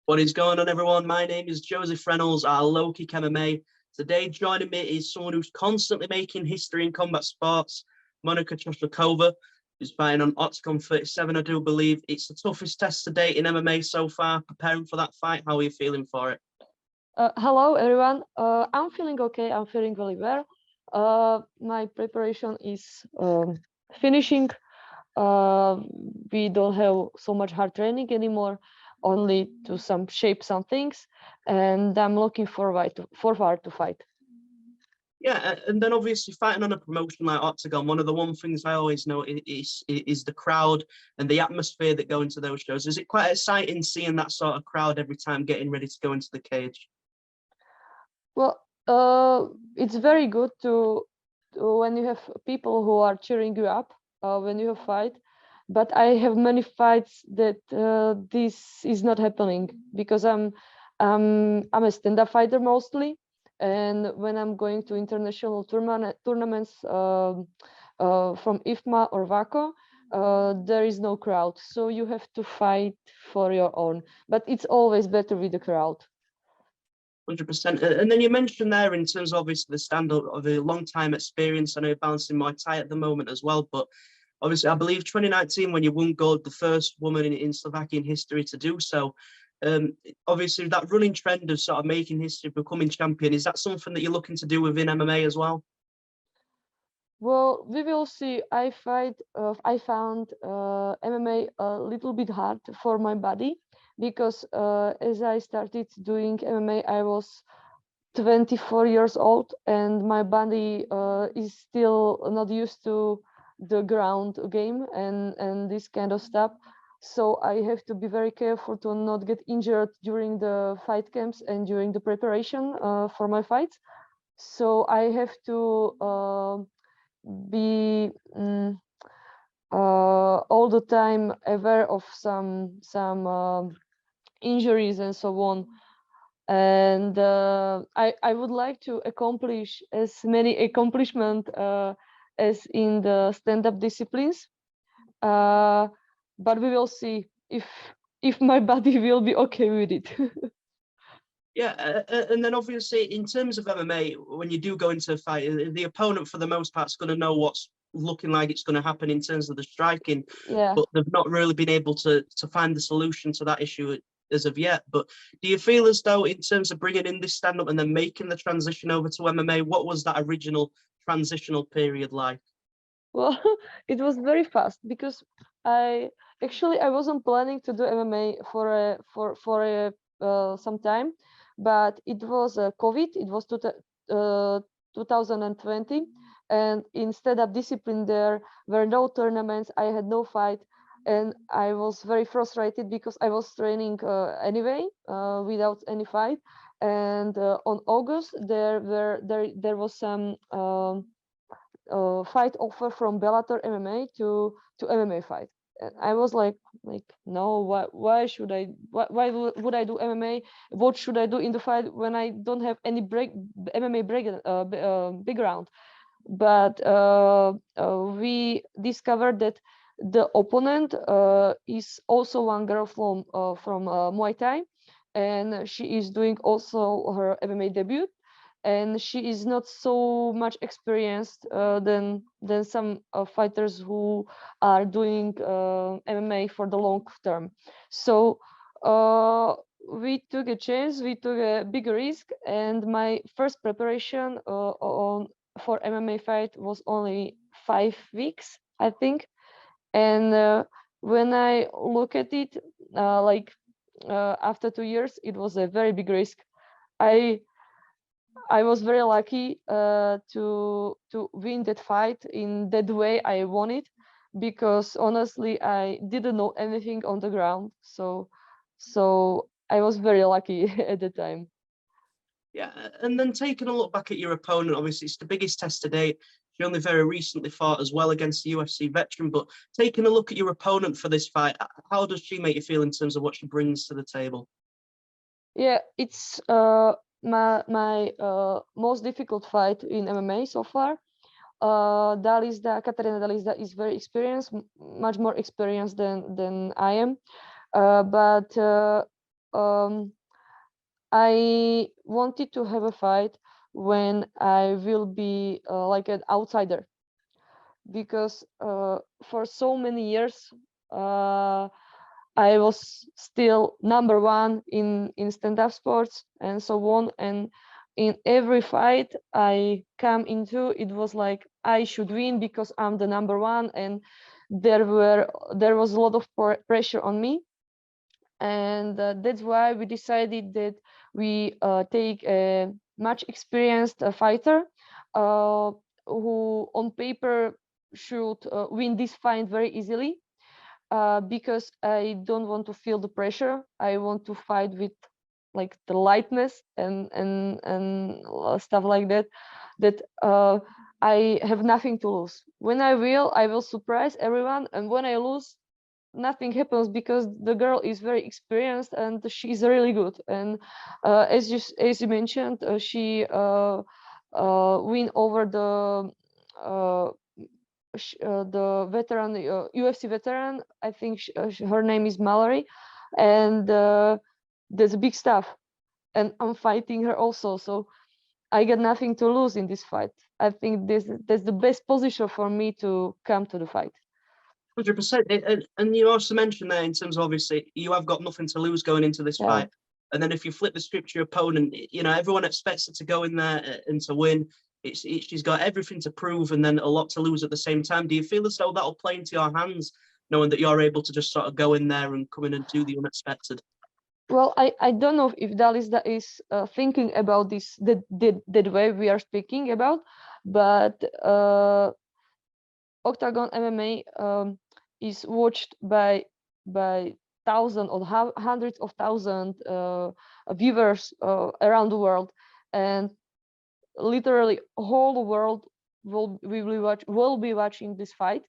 What is going on, everyone? My name is Joe Reynolds of LowKickMMA. Today, joining me is someone who's constantly making history in combat sports, Monika Chochlikova, who's fighting on Oktagon 37, I do believe. It's the toughest test to date in MMA so far. Preparing for that fight, how are you feeling for it? Hello, everyone. I'm feeling okay. I'm feeling really well. My preparation is finishing. We don't have so much hard training anymore, only to shape some things, and I'm looking forward to fight. Yeah, and then obviously fighting on a promotion like Oktagon, one things I always know is the crowd and the atmosphere that go into those shows. Is it quite exciting seeing that sort of crowd every time getting ready to go into the cage? Well, it's very good to when you have people who are cheering you up when you have fight. But I have many fights that this is not happening because I'm a stand-up fighter mostly, and when I'm going to international tournaments from IFMA or WAKO, there is no crowd, so you have to fight for your own. But it's always better with the crowd. 100%. And then you mentioned there in terms of obviously the stand-up of a long time experience. I know you're balancing Muay Thai at the moment as well, but obviously I believe 2019 when you won gold, the first woman in Slovakian history to do so. Obviously that running trend of sort of making history, becoming champion, is that something that you're looking to do within MMA as well? Well, we will see. I found MMA a little bit hard for my body because as I started doing MMA, I was 24 years old, and my body is still not used to the ground game and this kind of stuff. So I have to be very careful to not get injured during the fight camps and during the preparation for my fights. So I have to be all the time aware of some injuries and so on. And I would like to accomplish as many accomplishments as in the stand-up disciplines, but we will see if my body will be okay with it. Yeah, and then obviously in terms of MMA, when you do go into a fight, the opponent for the most part is going to know what's looking like it's going to happen in terms of the striking, Yeah. but they've not really been able to find the solution to that issue as of yet. But do you feel as though in terms of bringing in this stand-up and then making the transition over to MMA, what was that original transitional period like? Well, it was very fast because I wasn't planning to do MMA for some time, but it was COVID. It was 2020, and instead of discipline, there were no tournaments. I had no fight, and I was very frustrated because I was training anyway without any fight. And on August, there was some. Fight offer from Bellator MMA to MMA fight. And I was like no, why should I why would I do MMA? What should I do in the fight when I don't have any MMA background? But we discovered that the opponent is also one girl from Muay Thai, and she is doing also her MMA debut, and she is not so much experienced than some fighters who are doing MMA for the long term. So we took a chance, we took a big risk, and my first preparation for MMA fight was only 5 weeks, I think. And when I look at it, after 2 years, it was a very big risk. I was very lucky to win that fight in that way I wanted, because honestly I didn't know anything on the ground, so I was very lucky at the time. Yeah, and then taking a look back at your opponent, obviously it's the biggest test to date. She only very recently fought as well against the UFC veteran, but taking a look at your opponent for this fight, how does she make you feel in terms of what she brings to the table? Yeah, it's my most difficult fight in MMA so far. Katharina Dalisda is very experienced, much more experienced than I am. But I wanted to have a fight when I will be like an outsider, because for so many years I was still number one in stand-up sports and so on. And in every fight I come into, it was like I should win because I'm the number one, and there was a lot of pressure on me. And that's why we decided that we take a much experienced fighter who on paper should win this fight very easily, because I don't want to feel the pressure. I want to fight with like the lightness and stuff like that, that I have nothing to lose. When I will surprise everyone, and when I lose, nothing happens, because the girl is very experienced and she's really good. And as you mentioned, she win over the veteran, UFC veteran. I think her name is Mallory, and that's big stuff. And I'm fighting her also, so I got nothing to lose in this fight. I think that's the best position for me to come to the fight. 100%. And you also mentioned there in terms of obviously you have got nothing to lose going into this fight. And then if you flip the script to your opponent, you know, everyone expects her to go in there and to win. She's got everything to prove and then a lot to lose at the same time. Do you feel as though that'll play into your hands, knowing that you're able to just sort of go in there and come in and do the unexpected? Well, I don't know if Dalisda is thinking about this that way we are speaking about, but Oktagon MMA is watched by thousands or hundreds of thousands viewers around the world, and literally whole the world will be watching this fight.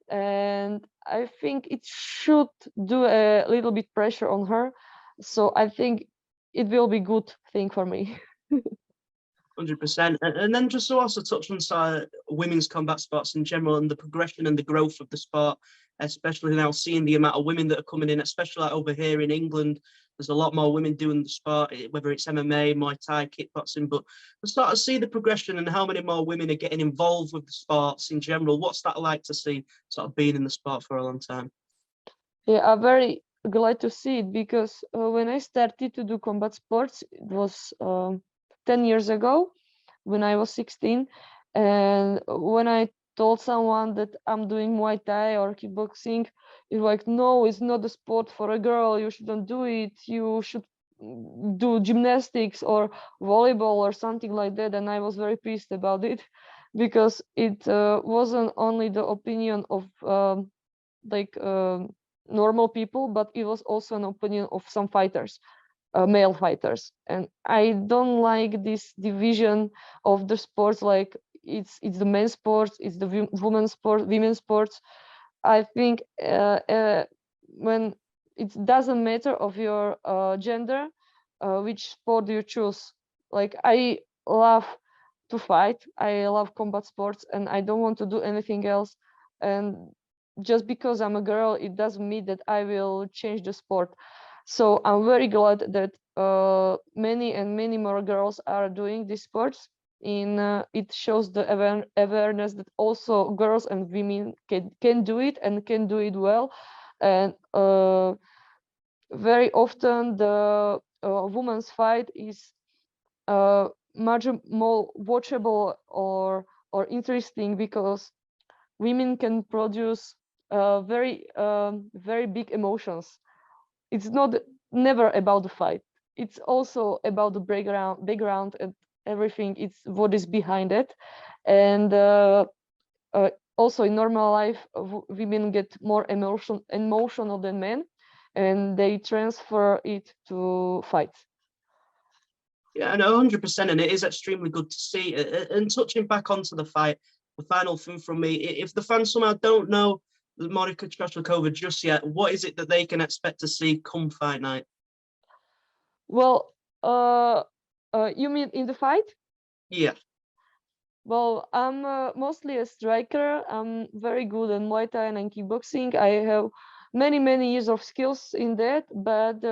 And I think it should do a little bit pressure on her, so I think it will be good thing for me. 100%. And then just to also touch on women's combat sports in general and the progression and the growth of the sport, especially now seeing the amount of women that are coming in, especially like over here in England. There's a lot more women doing the sport, whether it's MMA, Muay Thai, kickboxing, but to start to see the progression and how many more women are getting involved with the sports in general. What's that like to see, sort of being in the sport for a long time? Yeah, I'm very glad to see it, because when I started to do combat sports, it was 10 years ago when I was 16. And when I told someone that I'm doing Muay Thai or kickboxing, it's like, no, it's not a sport for a girl. You shouldn't do it. You should do gymnastics or volleyball or something like that. And I was very pissed about it, because it wasn't only the opinion of like normal people, but it was also an opinion of some fighters, male fighters. And I don't like this division of the sports, like it's the men's sports, it's the women's sport, women's sports. I think when it doesn't matter of your gender, which sport do you choose. Like, I love to fight, I love combat sports, and I don't want to do anything else. And just because I'm a girl, it doesn't mean that I will change the sport. So I'm very glad that many and many more girls are doing these sports. It shows the awareness that also girls and women can do it, and can do it well. And very often the women's fight is much more watchable or interesting, because women can produce very big emotions. It's not never about the fight. It's also about the background and everything. It's what is behind it. And also in normal life, women get more emotional than men, and they transfer it to fights. Yeah, no, 100%, and it is extremely good to see. And touching back onto the fight, the final thing from me, if the fans somehow don't know Monika Chochlikova just yet, what is it that they can expect to see come fight night? Well, you mean in the fight? Yeah. Well, I'm mostly a striker. I'm very good in Muay Thai and kickboxing. I have many years of skills in that, but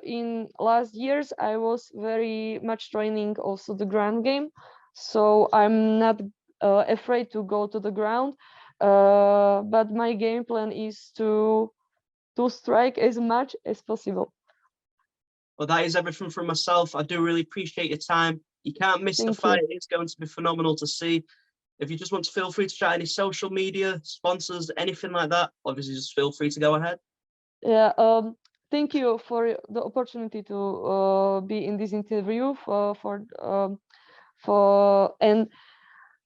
in last years I was very much training also the ground game, so I'm not afraid to go to the ground, but my game plan is to strike as much as possible. Well, that is everything from myself. I do really appreciate your time. You can't miss the Thank fight. you. It's going to be phenomenal to see. If you just want to feel free to shout any social media, sponsors, anything like that, obviously just feel free to go ahead. Yeah, thank you for the opportunity to be in this interview and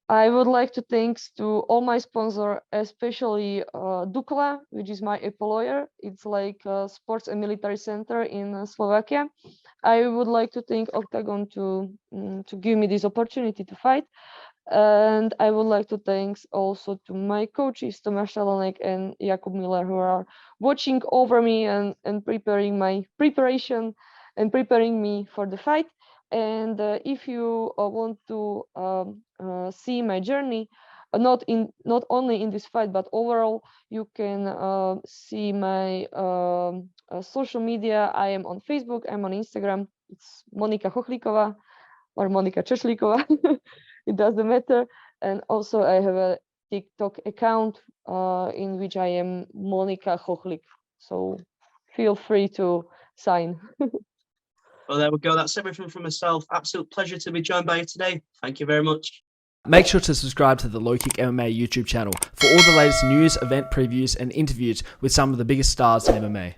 I would like to thanks to all my sponsor, especially Dukla, which is my employer. It's like a sports and military center in Slovakia. I would like to thank Oktagon to give me this opportunity to fight. And I would like to thanks also to my coaches, Tomáš Salonek and Jakub Miller, who are watching over me and preparing my preparation and preparing me for the fight. And if you want to see my journey, not only in this fight, but overall, you can see my social media. I am on Facebook, I'm on Instagram. It's Monika Chochlikova or Monika Chochlikova. It doesn't matter. And also I have a TikTok account in which I am Monika Chochlik. So feel free to sign. Well, there we go. That's everything from myself. Absolute pleasure to be joined by you today. Thank you very much. Make sure to subscribe to the LowKick MMA YouTube channel for all the latest news, event previews, and interviews with some of the biggest stars in MMA.